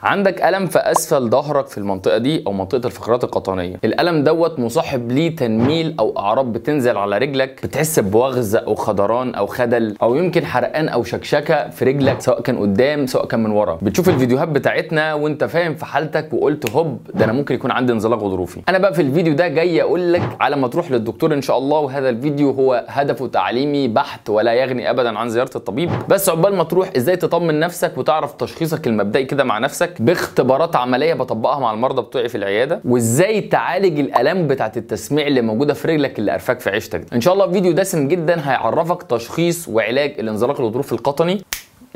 عندك الم في اسفل ظهرك في المنطقه دي او منطقه الفقرات القطنيه. الالم دوت مصاحب ليه تنميل او اعراض بتنزل على رجلك، بتحس بوغز او خضران او خدل او يمكن حرقان او شكشكه في رجلك سواء كان قدام سواء كان من ورا. بتشوف الفيديوهات بتاعتنا وانت فاهم في حالتك وقلت هوب ده انا ممكن يكون عندي انزلاق غضروفي. انا بقى في الفيديو ده جاي اقول لك على ما تروح للدكتور ان شاء الله، وهذا الفيديو هو هدفه تعليمي بحت ولا يغني ابدا عن زياره الطبيب، بس عقبال ما تروح ازاي تطمن نفسك وتعرف تشخيصك المبدئي كده مع نفسك باختبارات عمليه بطبقها مع المرضى بتوعي في العياده، وازاي تعالج الالام بتاعه التسميع اللي موجوده في رجلك اللي قرفاك في عيشتك. ان شاء الله فيديو دسم جدا هيعرفك تشخيص وعلاج الانزلاق الغضروفي القطني.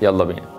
يلا بينا.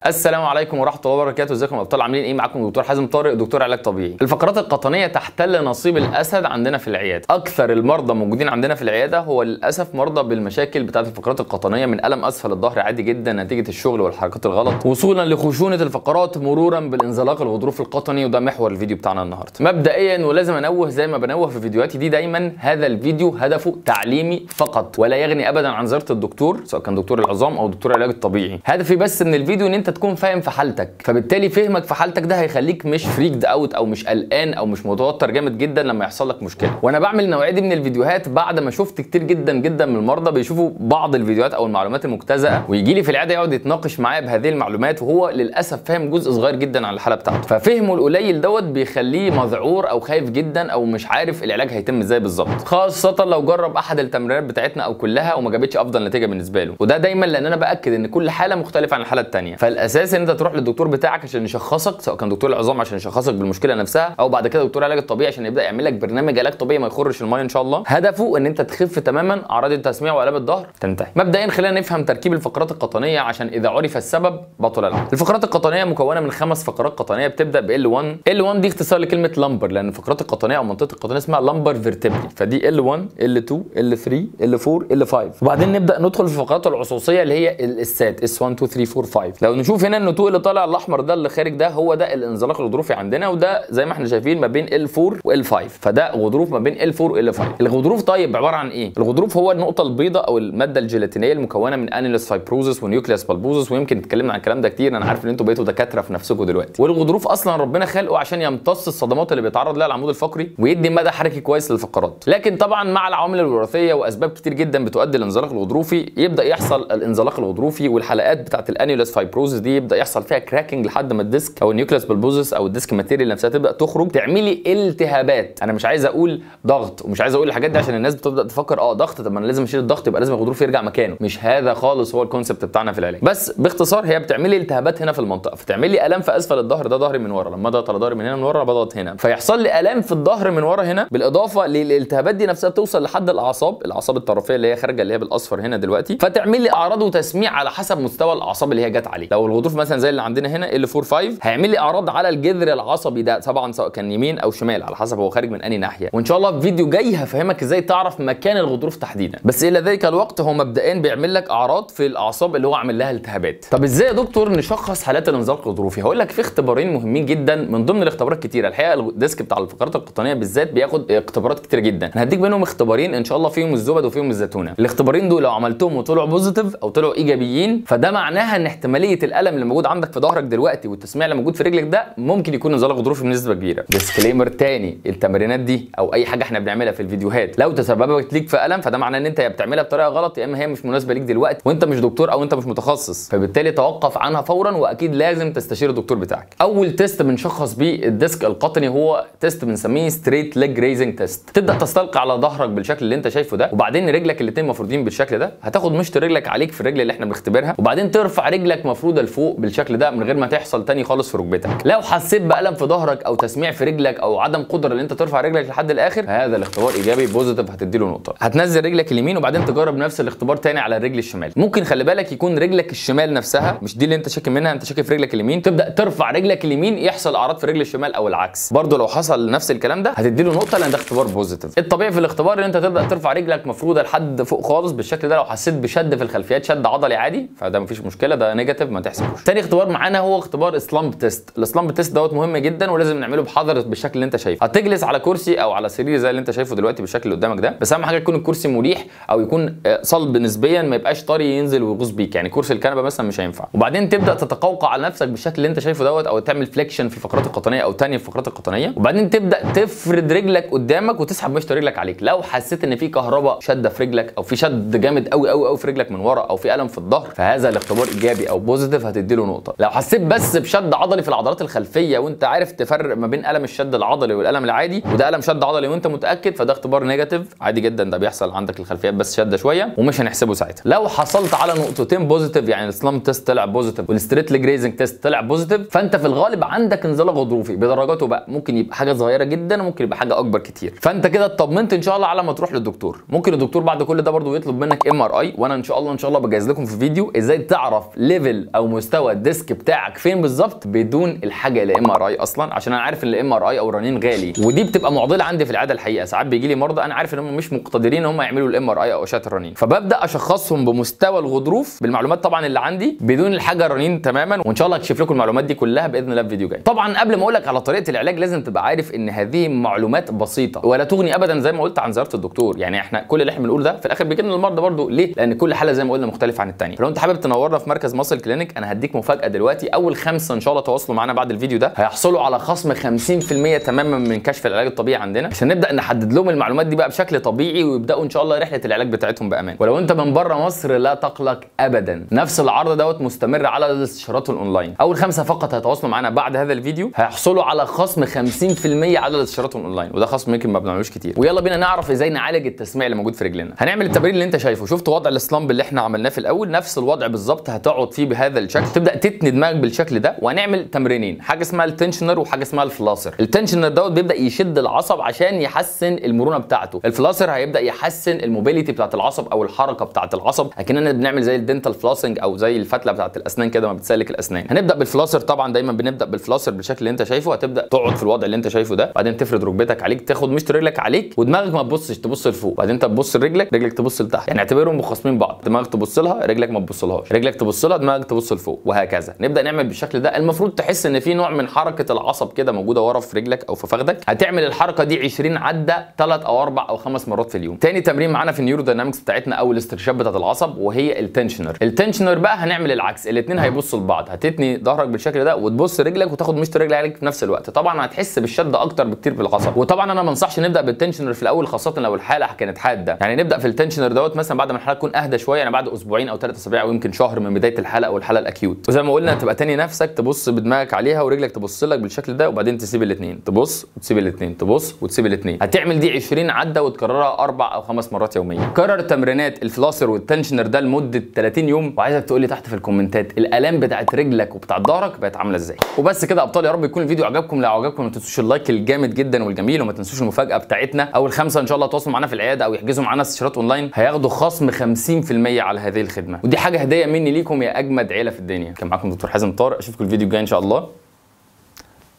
السلام عليكم ورحمه الله وبركاته، ازيكم يا ابطال؟ عاملين ايه؟ معاكم دكتور حازم طارق، دكتور علاج طبيعي. الفقرات القطنيه تحتل نصيب الاسد عندنا في العياده. اكثر المرضى موجودين عندنا في العياده هو للاسف مرضى بالمشاكل بتاعه الفقرات القطنيه، من الم اسفل الظهر عادي جدا نتيجه الشغل والحركات الغلط، وصولا لخشونه الفقرات، مرورا بالانزلاق الغضروفي القطني، وده محور الفيديو بتاعنا النهارده. مبدئيا ولازم انوه زي ما بنوه في فيديوهاتي دي دايما، هذا الفيديو هدفه تعليمي فقط ولا يغني ابدا عن زياره الدكتور، سواء كان دكتور العظام او دكتور العلاج الطبيعي. هدفي بس من الفيديو ان انت تكون فاهم في حالتك، فبالتالي فهمك في حالتك ده هيخليك مش فريكد اوت او مش قلقان او مش متوتر جامد جدا لما يحصل لك مشكله. وانا بعمل النوعيه دي من الفيديوهات بعد ما شفت كتير جدا جدا من المرضى بيشوفوا بعض الفيديوهات او المعلومات المجتزأه ويجي لي في العياده يقعد يتناقش معايا بهذه المعلومات، وهو للاسف فاهم جزء صغير جدا عن الحاله بتاعته، ففهمه القليل دوت بيخليه مذعور او خايف جدا او مش عارف العلاج هيتم ازاي بالظبط، خاصه لو جرب احد التمرينات بتاعتنا او كلها وما جابتش افضل نتيجه بالنسبه له. وده دايما لان انا باكد ان كل حاله مختلفه عن الحاله الثانيه، فالاساس ان انت تروح للدكتور بتاعك عشان يشخصك، سواء كان دكتور العظام عشان يشخصك بالمشكله نفسها او بعد كده دكتور العلاج الطبيعي عشان يبدا يعمل لك برنامج علاج طبيعي ما يخرش الميه ان شاء الله، هدفه ان انت تخف تماما اعراض التسميع والام الظهر تنتهي. مبدئيا خلينا نفهم تركيب الفقرات القطنيه عشان اذا عرف السبب بطل العمل. الفقرات القطنيه مكونه من 5 فقرات قطنيه بتبدا ب L1. L1 دي اختصار لكلمه لمبر، لان الفقرات القطنيه او منطقه القطنيه اسمها لمبر فيرتبري، فدي L1 L2 L3 L4 L5. وبعدين نبدا ندخل في الفقرات العصوصيه اللي هي السات S1 2 3 4 5. لو نشوف هنا النتوء اللي طالع الاحمر ده اللي خارج ده هو ده الانزلاق الغضروفي عندنا، وده زي ما احنا شايفين ما بين L4 وL5، فده غضروف ما بين L4 وL5. الغضروف طيب عباره عن ايه؟ الغضروف هو النقطه البيضاء او الماده الجيلاتينيه المكونه من انيلوس فايبروزس ونيوكليوس بالبوزس، ويمكن اتكلمنا عن الكلام ده كتير، انا عارف ان انتوا بقيتوا دكاتره في نفسكم دلوقتي. والغضروف اصلا ربنا خلقه عشان يمتص الصدمات اللي بيتعرض لها العمود الفقري ويدي مدى حركي كويس للفقرات، لكن طبعا مع العوامل الوراثيه واسباب كتير جدا بتؤدي للانزلاق الغضروفي يبدا يحصل الانزلاق الغضروفي، والحلقات بتاعه الانيلوس فايبروزس دي يبدا يحصل فيها كراكنج لحد ما الديسك او النيوكليوس بالبوزس او الديسك ماتيريال نفسها تبدا تخرج تعملي التهابات. انا مش عايز اقول ضغط ومش عايز اقول الحاجات دي عشان الناس بتبدا تفكر ضغط، طب انا لازم اشيل الضغط يبقى لازم الغضروف يرجع مكانه. مش هذا خالص هو الكونسبت بتاعنا في العلاج، بس باختصار هي بتعملي التهابات هنا في المنطقه، فتعملي الام في اسفل الظهر، ده ظهري من ورا، لما اضغط على ظهري من هنا من ورا بضغط هنا فيحصل لي الام في الظهر من ورا هنا، بالاضافه للالتهابات دي نفسها توصل لحد الاعصاب الطرفيه اللي هي خارجه اللي هي بالاصفر هنا دلوقتي، فتعمل لي اعراض وتسميع على حسب مستوى الاعصاب اللي هي جت عليه. لو الغضروف مثلا زي اللي عندنا هنا L4 5 هيعمل لي اعراض على الجذر العصبي ده طبعا، سواء كان يمين او شمال على حسب هو خارج من انهي ناحيه، وان شاء الله في فيديو جاي هفهمك ازاي تعرف مكان الغضروف تحديدا. بس الى ذلك الوقت هو مبدئيا بيعمل لك اعراض في الاعصاب اللي هو عامل لها التهابات. طب ازاي يا دكتور نشخص حالات الانزلاق الغضروفي؟ هقول لك في اختبارين مهمين جدا من ضمن الاختبارات كتيره، الحقيقه الديسك بتاع الفقرات القطنيه بالذات بياخد اختبارات كتير جدا، انا هديك منهم اختبارين ان شاء الله فيهم الزبد وفيهم الزيتونه. الاختبارين دول لو عملتهم وطلعوا بوزيتيف او طلعوا ايجابيين فده معناها ان احتماليه الالم اللي موجود عندك في ظهرك دلوقتي والتسميع اللي موجود في رجلك ده ممكن يكون انزلاق غضروفي بنسبه كبيره. ديسكليمر تاني، التمرينات دي او اي حاجه احنا بنعملها في الفيديوهات لو تسببت ليك في الم فده معناه ان انت يا بتعملها بطريقه غلط يا اما هي مش مناسبه ليك دلوقتي وانت مش دكتور او انت مش متخصص، فبالتالي توقف عنها فورا واكيد لازم تستشير الدكتور بتاعك. اول تيست بنشخص بيه الديسك القطني هو تيست بنسميه ستريت ليج ريزنج تيست. تبدا تستلقي على ظهرك بالشكل اللي انت شايفه ده، وبعدين رجلك الاثنين مفرودين بالشكل ده، هتاخد مشط رجلك عليك في الرجل اللي احنا بنختبرها، وبعدين ترفع رجلك مفروده لفوق بالشكل ده من غير ما تحصل تاني خالص في ركبتك. لو حسيت بالم في ظهرك او تسميع في رجلك او عدم قدره ان انت ترفع رجلك لحد الاخر هذا الاختبار ايجابي بوزيتيف، هتدي له نقطه. هتنزل رجلك اليمين وبعدين تجرب نفس الاختبار تاني على الرجل الشمال. ممكن خلي بالك يكون رجلك الشمال نفسها مش دي اللي انت شاكي منها، انت شاكي في رجلك اليمين، تبدا ترفع رجلك اليمين يحصل اعراض في رجل الشمال او العكس، برده لو حصل نفس الكلام ده هتدي له نقطه لان ده اختبار بوزيتيف. الطبيعي في الاختبار ان انت تبدا ترفع رجلك مفروده لحد فوق خالص بالشكل ده، لو حسيت بشد في الخلفيات شد عضلي عادي فده مفيش مشكله، ده نيجاتيف ما يحصلوش. تاني اختبار معانا هو اختبار سلامب تيست. السلامب تيست دوت مهم جدا ولازم نعمله بحذر بالشكل اللي انت شايفه. هتجلس على كرسي او على سرير زي اللي انت شايفه دلوقتي بالشكل اللي قدامك ده، بس اهم حاجه يكون الكرسي مريح او يكون صلب نسبيا، ما يبقاش طري ينزل ويغوص بيك، يعني كرسي الكنبه مثلا مش هينفع. وبعدين تبدا تتقوقع على نفسك بالشكل اللي انت شايفه دوت، او تعمل فليكشن في الفقرات القطنيه او تانية في الفقرات القطنيه، وبعدين تبدا تفرد رجلك قدامك وتسحب مشط رجلك عليك. لو حسيت ان في كهرباء شاده في رجلك او في شد جامد قوي قوي قوي في رجلك من ورا او في الم في الظهر، فهذا الاختبار ايجابي او بوزيتيف، هتدي له نقطه. لو حسيت بس بشد عضلي في العضلات الخلفيه وانت عارف تفرق ما بين الم الشد العضلي والالم العادي، وده الم شد عضلي وانت متاكد، فده اختبار نيجاتيف عادي جدا، ده بيحصل عندك الخلفيات بس شده شويه ومش هنحسبه ساعتها. لو حصلت على نقطتين بوزيتيف، يعني السلامب تيست طلع بوزيتيف والستريت ليج ريزنج تيست طلع بوزيتيف، فانت في الغالب عندك انزلاق غضروفي بدرجاته بقى، ممكن يبقى حاجه صغيره جدا وممكن يبقى حاجه اكبر كتير. فانت كده اطمنت ان شاء الله على ما تروح للدكتور. ممكن الدكتور بعد كل ده برضه يطلب منك MRI، وانا ان شاء الله بجهز لكم في فيديو ازاي تعرف ليفل او مستوى الديسك بتاعك فين بالظبط بدون الحاجه الى MRI اصلا، عشان انا عارف ان الMRI او الرنين غالي، ودي بتبقى معضله عندي في العياده الحقيقه. ساعات بيجي لي مرضى انا عارف ان هم مش مقتدرين ان هم يعملوا الMRI او اشعه الرنين، فببدا اشخصهم بمستوى الغضروف بالمعلومات طبعا اللي عندي بدون الحاجه الرنين تماما، وان شاء الله هكشف لكم المعلومات دي كلها باذن الله في فيديو جاي. طبعا قبل ما اقول لك على طريقه العلاج لازم تبقى عارف ان هذه معلومات بسيطه ولا تغني ابدا زي ما قلت عن زياره الدكتور. يعني احنا كل اللي احنا بنقوله ده في الاخر بيجي لنا المرضى برضه ليه؟ لان كل حاله زي ما قلنا مختلفه عن الثانيه. فلو انت حابب تنورنا في مركز ماسل كلينيك، انا هديك مفاجاه دلوقتي. اول 5 ان شاء الله تواصلوا معانا بعد الفيديو ده هيحصلوا على خصم 50% تماما من كشف العلاج الطبيعي عندنا، عشان نبدا نحدد لهم المعلومات دي بقى بشكل طبيعي ويبداوا ان شاء الله رحله العلاج بتاعتهم بامان. ولو انت من بره مصر لا تقلق ابدا، نفس العرض دوت مستمر على الاستشارات الاونلاين. اول 5 فقط هيتواصلوا معانا بعد هذا الفيديو هيحصلوا على خصم 50% على الاستشارات الاونلاين، وده خصم يمكن ما بنعملوش كتير. ويلا بينا نعرف ازاي نعالج التسميع اللي موجود في رجلنا. هنعمل التمرين اللي انت شايفه. شفت وضع السلامب اللي احنا عملناه في الاول؟ نفس الوضع بالظبط هتقعد فيه بهذا الشكل، تبدا تتني دماغك بالشكل ده. وهنعمل تمرينين، حاجه اسمها التنشنر وحاجه اسمها الفلاسر. التنشنر دوت بيبدا يشد العصب عشان يحسن المرونه بتاعته، الفلاسر هيبدا يحسن الموبيليتي بتاعت العصب او الحركه بتاعت العصب، اكننا بنعمل زي الدنتال فلاسنج او زي الفتله بتاعت الاسنان كده ما بتسلك الاسنان. هنبدا بالفلاسر، طبعا دايما بنبدا بالفلاسر بالشكل اللي انت شايفه. هتبدا تقعد في الوضع اللي انت شايفه ده، بعدين تفرد ركبتك عليك، تاخد مشط رجلك عليك ودماغك ما تبصش، تبص لفوق، بعدين انت تبص لرجلك، رجلك تبص لتحت، يعني اعتبرهم مخاصمين بعض، دماغك تبص لها رجلك ما تبصلهاش، رجلك تبص لها دماغك تبص لفوق، وهكذا. نبدا نعمل بالشكل ده. المفروض تحس ان في نوع من حركه العصب كده موجوده ورا في رجلك او في فخدك. هتعمل الحركه دي 20 عده 3 أو 4 أو 5 مرات في اليوم. تاني تمرين معانا في النيورو داينامكس بتاعتنا او الاسترشاد بتاعت العصب وهي التنشنر. التنشنر بقى هنعمل العكس، الاثنين هيبصوا لبعض، هتتني ظهرك بالشكل ده وتبص رجلك وتاخد مشط رجلك عليك في نفس الوقت. طبعا هتحس بالشد اكتر بكتير بالعصب. وطبعا انا ما انصحش نبدا بالتنشنر في الاول، خاصه لو الحاله كانت حاده. يعني نبدا في التنشنر دوت مثلا بعد ما الحاله تكون اهدى شويه، يعني بعد اسبوعين او 3 اسابيع او يمكن شهر من بدايه الحاله او الحاله الاكيوت. وزي ما قلنا تبقى تاني نفسك تبص بدماغك عليها ورجلك تبص لك بالشكل ده، وبعدين تسيب الاثنين، تبص وتسيب الاثنين، تبص وتسيب الاثنين. هتعمل دي 20 عده وتكررها 4 أو 5 مرات يوميا. كرر تمرينات الفلاسر والتنشنر ده لمده 30 يوم، وعايزك تقول لي تحت في الكومنتات الالام بتاعت رجلك وبتاعت ظهرك بقت عامله ازاي. وبس كده يا ابطال، يا رب يكون الفيديو عجبكم. لو عجبكم ما تنسوش اللايك الجامد جدا والجميل، وما تنسوش المفاجاه بتاعتنا. اول 5 ان شاء الله تواصلوا معانا في العياده او يحجزوا معانا استشارات اونلاين هياخدوا خصم 50% على هذه الخدمه، ودي حاجه هديه مني ليكم يا اجمد عيله في الدنيا. كان معاكم دكتور حازم طارق، اشوفكم الفيديو الجاي ان شاء الله.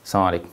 السلام عليكم.